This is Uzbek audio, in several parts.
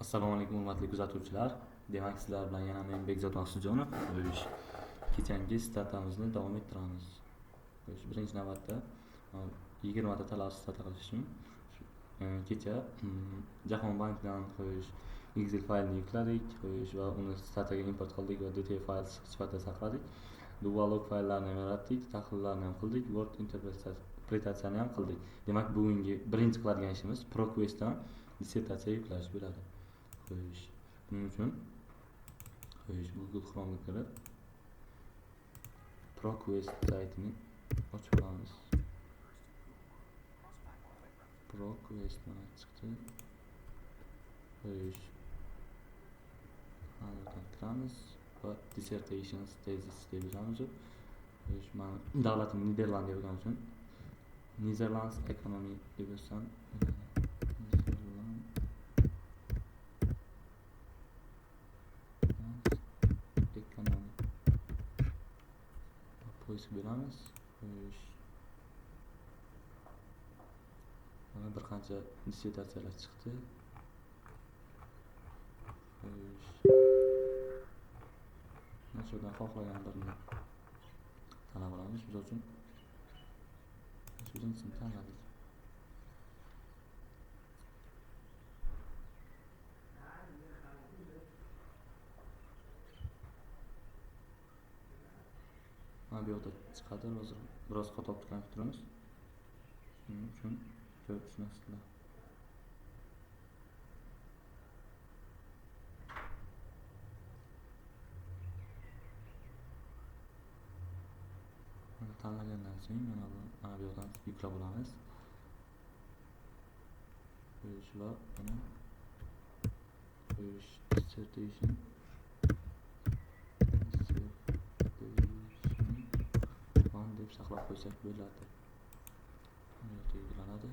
Assalomu alaykum hurmatli kuzatuvchilar. Demak, sizlar bilan yana men Bekzod Maqsudjonov. Kechangi startimizni davom ettiramiz. Birinchi navbatda 20 ta talab starta qilishim. Kecha Jahon bankdan Excel faylni yukladik va uni startaga import qildik va detail fayl sifatida saqladik. Dualog fayllarni yaratdik, tahlillarni ham qildik, Word interpretatsiyani ham qildik. Demak, bugungi birinchi qiladigan ishimiz ProQuestdan dissertatsiya yuklash bo'ladi. Buning uchun Google Chrome'ga kirib ProQuest saytini ochib olamiz. ProQuest mana chiqdi. Halidan kiramiz va dissertations thesis deb yozamiz. Mana davlatim Niderlandiya bo'lgani uchun Netherlands economy deb yozsam poisk beramiz. Mana bir qancha dissertatsiyalar chiqdi. Mana shundan xohlagan birini tanlab olamiz. Biz uchun birinchisini tanladik. Mana bu yerda chiqadi. Hozir biroz xato qilib turamiz. Shuning uchun ko'rib tushunasizlar. Mana tanlagandan so'ng mana bu yerdan yuklab olamiz. Va mana dissertation deb saqlab qo'ysak bo'ladi. Bu yerda yuklanadi.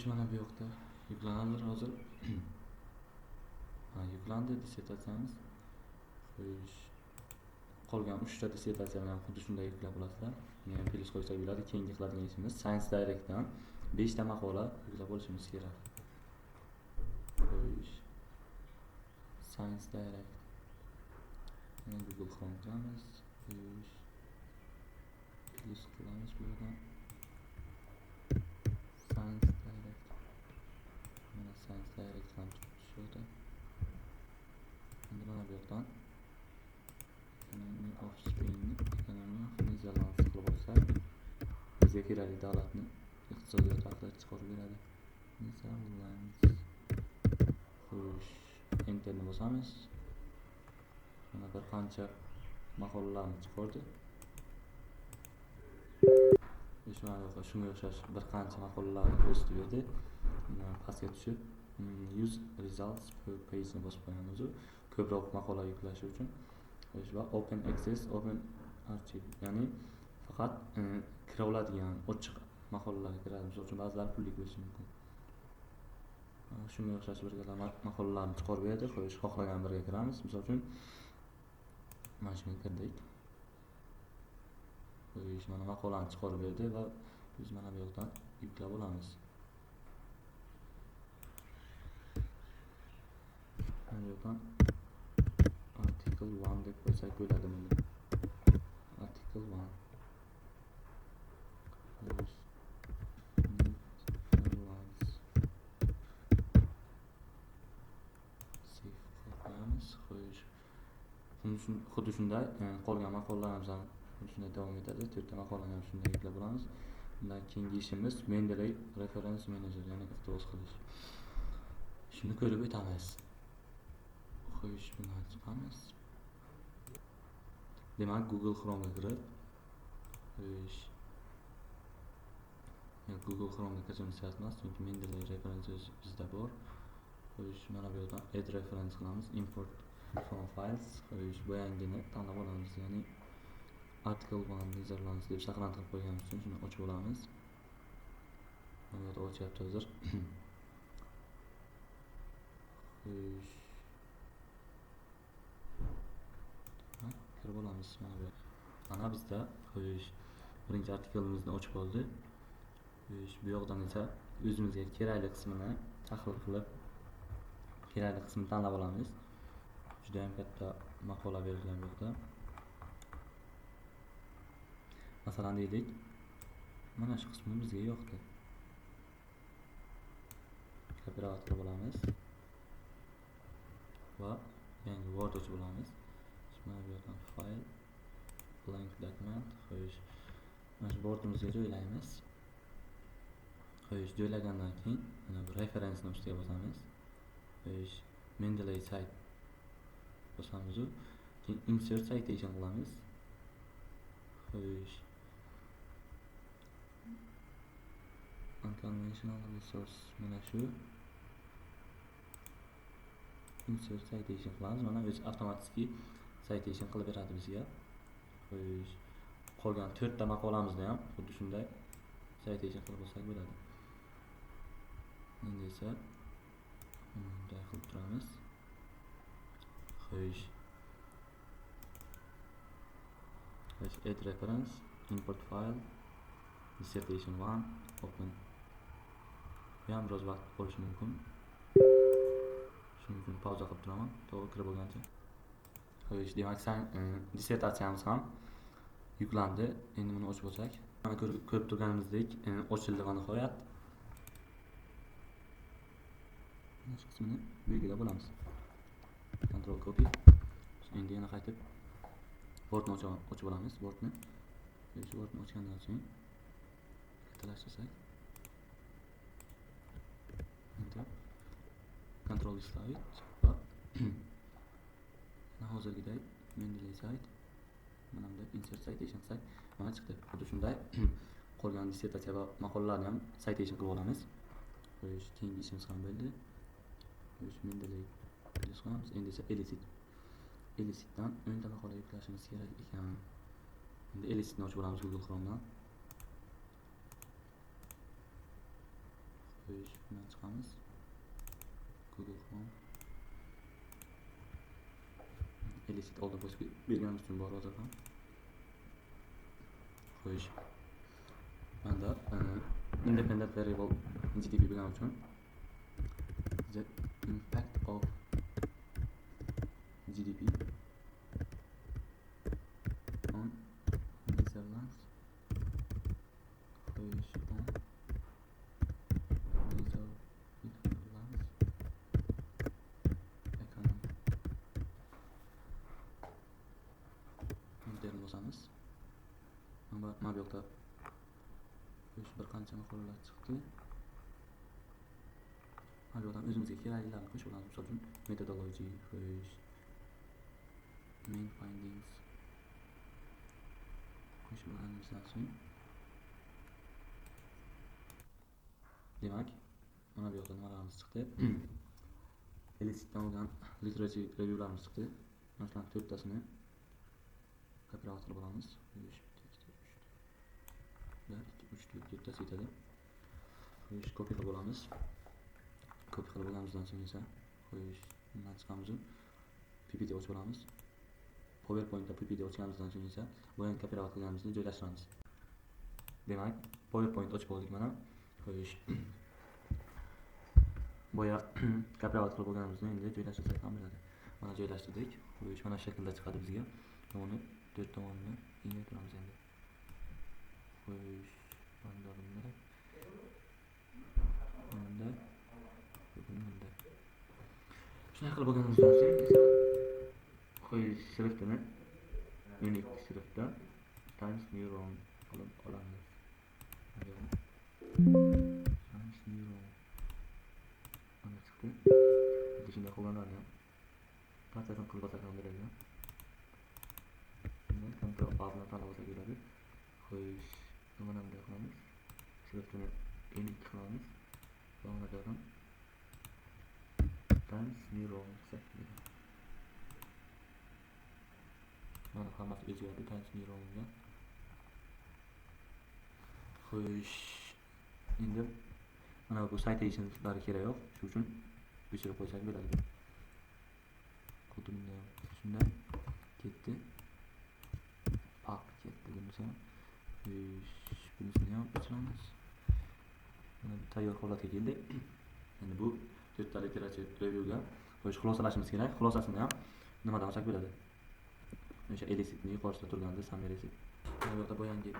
Mana bu yoqda yuklanadi hozir. Yuklandi dissertatsiyamiz. Qolgan 3 ta dissertatsiyani ham xuddi shunday yuklab olasizlar. Men plyus qo'ysak bo'ladi. Keyingi qiladigan ishimiz Science Direct'dan 5 ta maqola yuklab olishimiz kerak. Science Direct. Google Chrome qilamiz. Plyus qilamiz bu yerdan. Science Direct. Mana Science Direct ham tushadi. Endi mana bu yerdan Economy of Spain, Economy of Netherlands qilib olsak, bizga kerakli davlatni iqtisodiyot haqida chiqarib beradi. Netherlands. Enterni bosamiz. Mana bir qancha maqolalarni chiqardi. Shunga o'xshash bir qancha maqolalarni ko'rsatib berdi. Pastga tushib use results per page ni bosib qo'yamiz. Ko'proq maqola yuklash uchun va open access, open archive, ya'ni faqat kira oladigan ochiq maqolalarga kiradi. Misol uchun ba'zilar pullik bo'lishi mumkin. Shunga o'xshash bir maqolalarni chiqarib berdi. Xohlagan biriga kiramiz. Misol uchun mana shunga kirdik. Mana maqolani chiqarib berdi va biz mana bu yoqdan yuklab olamiz. Mana bu yoqdan article 1 deb qo'ysak bo'ladi buni. Article 1. Xuddi shunday qolgan maqolalarimiz ham shunday davom etadi. 4 ta maqolani ham shunday yuklab olamiz. Undan keyingi ishimiz Mendeley Reference Manager, ya'ni iqtibos qilish. Shuni ko'rib o'tamiz. Bundan chiqamiz. Demak, Google Chrome'ga kirib Google Chrome'ga kirishimiz shart emas, chunki Mendeley Reference bizda bor. Mana bu yerdan add reference qilamiz, import from files. Bu yangini tanlab olamiz, ya'ni article 1 Netherlands deb saqlantirib qo'yganimiz uchun shuni ochib olamiz. Mana yerda ochyapti hozir. Kirib olamiz. Mana bizda birinchi artikelimizni ochib oldi. Bu yoqdan esa o'zimizga kerakli qismini tahlil qilib kerakli qismini tanlab olamiz. Juda ham katta maqola berilgan bu yerda. Masalan deylik, mana shu qismi bizga yo'qdi. Operator qilib olamiz va yangi Word ochib olamiz. Mana bu yerdan file, blank document, qo'yish. Mana shu Word'imizga joylaymiz. Qo'yish joylagandan keyin mana bu referensni ustiga bosamiz. Qo'yish Mendeley site bosamiz. Keyin insert citation qilamiz. Qo'yish unconventional resource, mana shu insert citation qilamiz. Mana o'zi avtomatik citation qilib beradi bizga. Qo'yish qolgan 4 ta maqolamizni ham xuddi shunday citation qilib olsak bo'ladi. Endi esa bunday qilib turamiz. Qo'yish add reference, import file, dissertation 1, open. Bu ham biroz vaqt olishi mumkin. Shuning uchun pauza qilib turaman, to'g'ri kirib bo'lgancha. Qo'yish, demak, dissertatsiyamiz ham yuklandi. Endi buni ochib olsak, mana ko'rib turganimizdek ochildi va nihoyat. Mana shu qismini belgilab olamiz. Control copy. Endi yana qaytib Word'ni ochib olamiz. Word'ni ochgandan so'ng kattalashtirsak, enter, Control slide va hozirgidek Mendeley site, mana bunda insert citation site mana chiqdi. Xuddi shunday qolgan dissertatsiya va maqolalarni ham citation qilib olamiz. Qo'yish keyingi ishimiz ham bo'ldi. Qo'yish Mendeley qilamiz. Endi esa Elicitdan 10 ta maqola yuklashimiz kerak ekan. Endi Elicitni ochib olamiz Google Chrome'dan. Qo'yish bilan chiqamiz. Google Chrome. Elicit oldin bosib berganimiz uchun bor hozir ham. Qo'yish. Manda independent variable GDP bilgan uchun the impact of GDP on Netherlands. Qo'yish on Netherlands economy. Enter bosamiz. Mana bu yoqda bir qancha maqolalar chiqdi. Mana bu yerdan o'zimizga keraklilarni qo'shib olamiz. Misol uchun methodology, qo'yish, main findings qo'shib olganimizdan so'ng, demak, mana bu yoqda nimalarimiz chiqdi? Elicitdan olgan literature reviewlarimiz chiqdi. Mana shularning 4 tasini operator qilib olamiz. 4 tasi yetadi. Qo'yish copy qilib olamiz. Copy qilib olganimizdan so'ng esa qo'yish bundan chiqamiz. PPT ochib olamiz. PowerPointda PPT ochganimizdan so'ng esa boya operator qilganimizni joylashtiramiz. Demak, PowerPoint ochib oldik mana. Qo'yish boya operator qilib olganimizni endi joylashtirsak ham bo'ladi. Mana joylashtirdik. Qo'yish mana shu shaklda chiqadi bizga. Uni 4 tomonini kengaytiramiz endi. Qo'yish bunda shunday qilib bo'lganimizdan so'ng esa qo'yish shriftini unique shriftda Times New Roman qilib olamiz. Times New Roman mana chiqdi. Xuddi shunday qilganlarni ham barchasini qilib olsak ham bo'ladi. Control A bilan tanlab olsak bo'ladi. Qo'yish mana bunday qilamiz. Shriftini unique qilamiz. Va mana bu yerdan Times New Roman qilsak bo'ladi. Mana hammasi o'zgardi Times New Roman'ga. Qo'yish endi mana bu citationlar kerak yo'q. Shuning uchun o'chirib qo'ysak bo'ladi. Xuddi bunday shunday ketdi. Pak ketdi bunisi. Bunisini ham o'chiramiz. Mana tayyor holatga keldi. Endi bu iterativ reviewga xulosalashimiz kerak. Xulosasini ham nimadan olsak bo'ladi? O'sha elisitni yuqorisida turganda summarizing. Mana bu yerda boyangi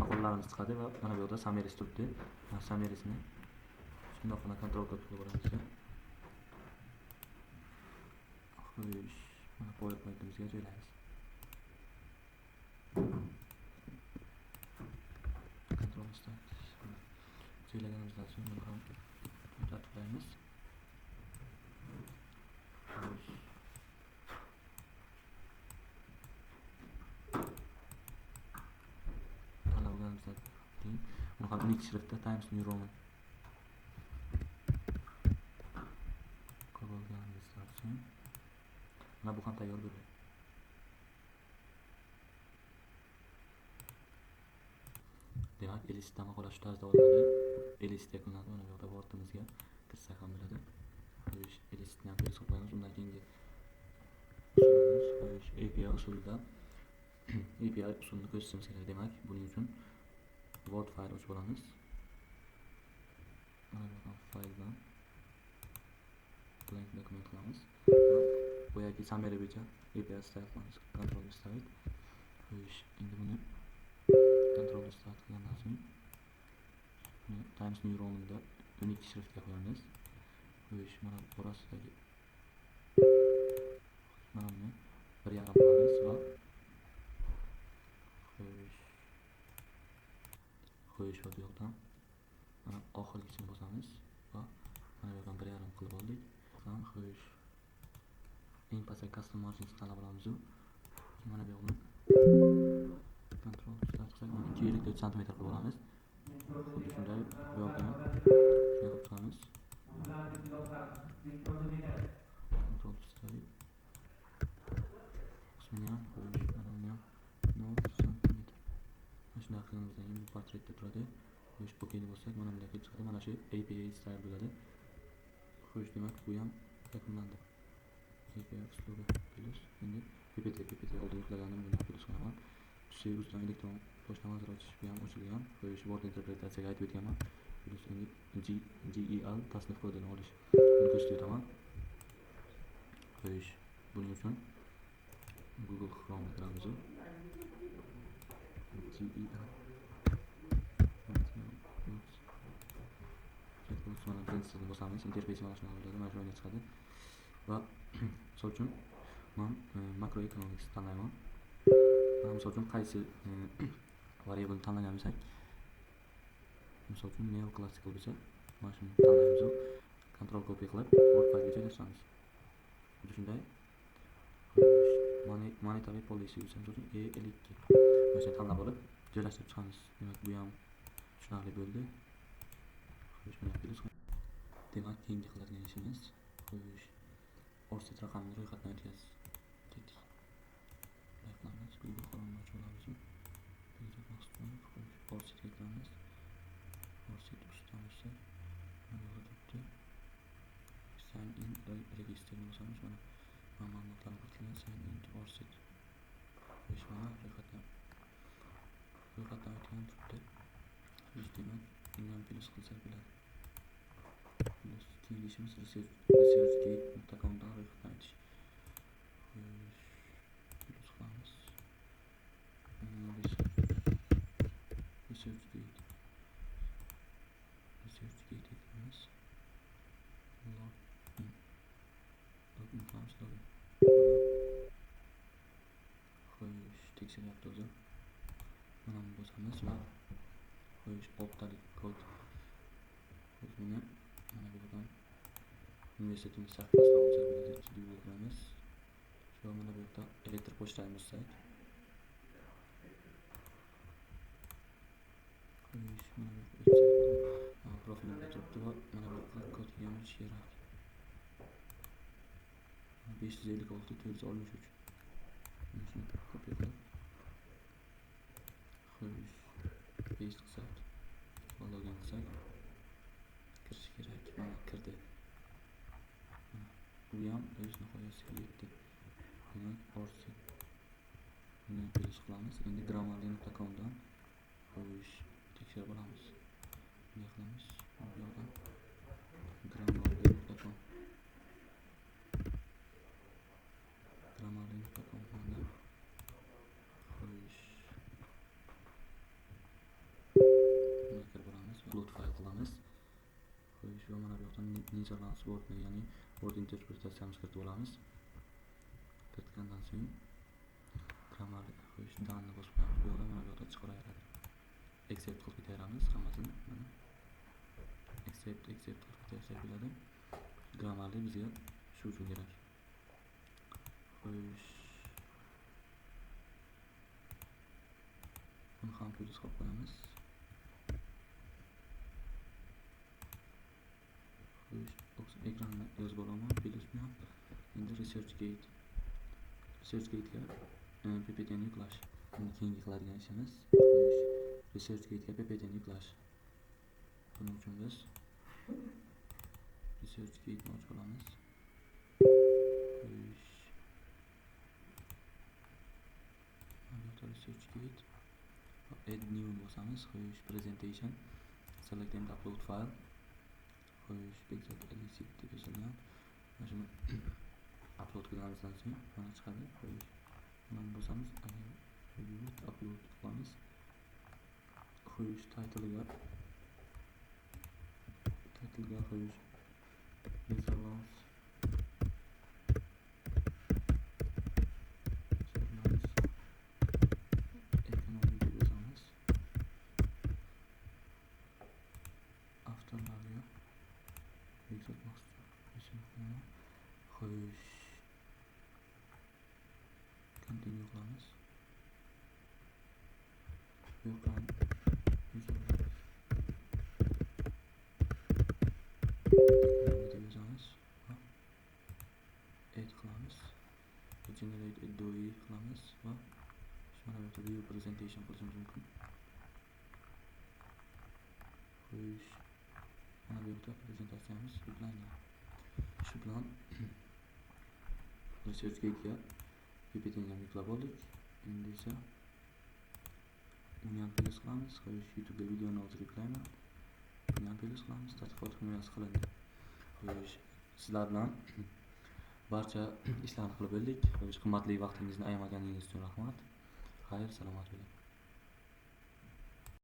maqolalarimiz chiqadi va mana bu yerda summariz turibdi. Mana summarizini shundoq qilib kontrol qilib ko'ramiz. Xo'sh, mana PowerPoint'imizga joylaymiz. Control start. Joylaganimizdan so'ng buni ham tartiblaymiz. Tanlaganimizdan keyin buni ham unik shriftda Times New Roman qilganimizdan so'ng mana bu ham tayyor bo'ldi. Demak, Elisitda maqola shu tarzda olinadi. Elisit yakunlandi. Mana bu yerda Word'imizga kirsak ham bo'ladi. Xo'sh, Elisitni ham ko'rsatib qo'yamiz. Undan keyingi usulimiz, xo'sh, API usulida API usulini ko'rsatishimiz kerak. Demak, buning uchun Word fayl ochib olamiz. Mana bu fayldan blank dokument qilamiz. Boyagi summary bo'yicha API start qilamiz. Control start. Xo'sh, endi buni Control start qilgandan so'ng Times New Roman'da unik shriftga qo'yamiz. Xo'sh, mana orasidagi mana buni 1.5 qilamiz va xo'sh va bu yoqdan mana oxirgisini bosamiz va mana bu yoqdan 1.5 qilib oldik. Xo'sh, eng pastga custom margins tanlab olamiz. Mana bu yoqdan Control start qilsak, mana 2.4 cm qilib olamiz. Xuddi shunday bu yoqdan shunday qilib chiqamiz. Control start. Qismini ham xo'sh, mana buni ham 0 cm. Shunday qilganimizdan keyin bu portretda turadi. Xo'sh, OK deb bossak, mana bunday kelib chiqadi. Mana shu API style bo'ladi. Xo'sh, demak bu ham yakunlandi. API uslubi plus endi PPT oldin yuklagandim, buni plus qilaman. Servisdan elektron pochta nazoratchi bu ham ochilgan. Xo'sh, Word interpretatsiyaga aytib o'tganman. Plus endi GEL tasnif kodini olish. Buni ko'rsatib o'taman. Xo'sh, buning uchun Google Chrome kiramiz. Mana birinchisiga bosamiz. Interfeysi mana shunaqa bo'ladi. Mana shunday chiqadi. Va misol uchun men macroeconomics tanlayman. Misol uchun qaysi variabl tanlagan bo'lsak, misol uchun neoclassical bo'lsa, mana shuni tanlaymiz. Control copy qilib Word faylga joylashtiramiz. Xuddi shunday. Monetary policy bo'lsa, misol uchun E52 mana shuni tanlab olib joylashtirib chiqamiz. Demak, bu ham tushunarli bo'ldi. Xo'sh, mana plus. Demak, keyingi qiladigan ishimiz, xo'sh, offset raqamini ro'yxatdan o'tkazish. Qilamiz. Google Chrome'ni ochib olamiz. Offsetga kiramiz. Offset ustamizda mana bu yerda sign in register bo'lsangiz, mana ma'lumotlarni kiritilgan sign in to offset. Xo'sh, mana ro'yxatdan o'tgan turibdi. Xo'sh, demak, bundan plus qilsak bo'ladi. Plus keyingi ishimiz researchgate.com'dan ro'yxatdan o'tish. Plus qilamiz. ResearchGate ekamiz. Login qilamiz. Xo'sh, tekshiryapti o'zi. Mana buni bosamiz va xo'sh, optalik kod. Xo'sh, buni mana bu yerdan universitetimiz sahifasidan olsak bo'ladi. Studio qilamiz. Shu mana bu yerda elektr pochtamiz sayt. Xo'sh, mana bu yerda profilimda turibdi va mana bu yerda kod kelganish kerak. 556 463. Mana shuni kopiya qilib. Xo'sh, paste qilsak, login qilsak, kirish kerak. Mana kirdi. Bu ham o'z nihoyasiga yetdi. Demak, offset buni kirish qilamiz. Endi grammarly.com'dan xo'sh, tekshirib olamiz. Bunday qilamiz. Bu yoqdan grammarly.com mana bu yoqdan Niderlands Word'ni, ya'ni Word interpretatsiyamizni kiritib olamiz. Kiritgandan so'ng grammarni qo'yish danni bosib qo'yamiz. Bu yoqda mana bu yoqda chiqaraveradi. Accept qilib ketaveramiz hammasini. Mana accept qilib ketaversak bo'ladi. Grammarli bizga shu uchun kerak. Xo'sh. Buni ham plyus qilib qo'yamiz. Xo'sh, ekranni yozib olaman. Plyus bilan endi ResearchGate ga PPTni yuklash. Endi keyingi qiladigan ishimiz xo'sh, ResearchGate ga PPTni yuklash. Buning uchun biz ResearchGate ni ochib olamiz. Xo'sh. Mana bu ResearchGate. Add new bosamiz. Xo'sh, presentation. Select and upload file. Xo'sh, Bigzot Elicit deb yozilgan. Mana shuni upload qilganimizdan so'ng mana chiqadi. Xo'sh, mana bosamiz. Upload qilamiz. Xo'sh, title'ga xo'sh, Netherlands economy deb yozamiz. Afterlarga Bigzot maxsus xo'sh, continue qilamiz. Bu yoqdan add qilamiz. Generate a DOI qilamiz va mana bu yerda view presentation qilishimiz mumkin. Xo'sh, mana bu yerda prezentatsiyamiz yuklangan. Shu bilan ResearchGate ga PPTni ham yuklab oldik. Endi esa uni ham plyus qilamiz. Xo'sh, YouTube ga videoni hozir yuklayman. Buni ham plyus qilamiz. Tadqiqot himoyasi qilindi. Xo'sh, sizlar bilan barcha ishlarni qilib bo'ldik. Xo'sh, qimmatli vaqtingizni ayamaganingiz uchun rahmat. Xayr, salomat bo'ling.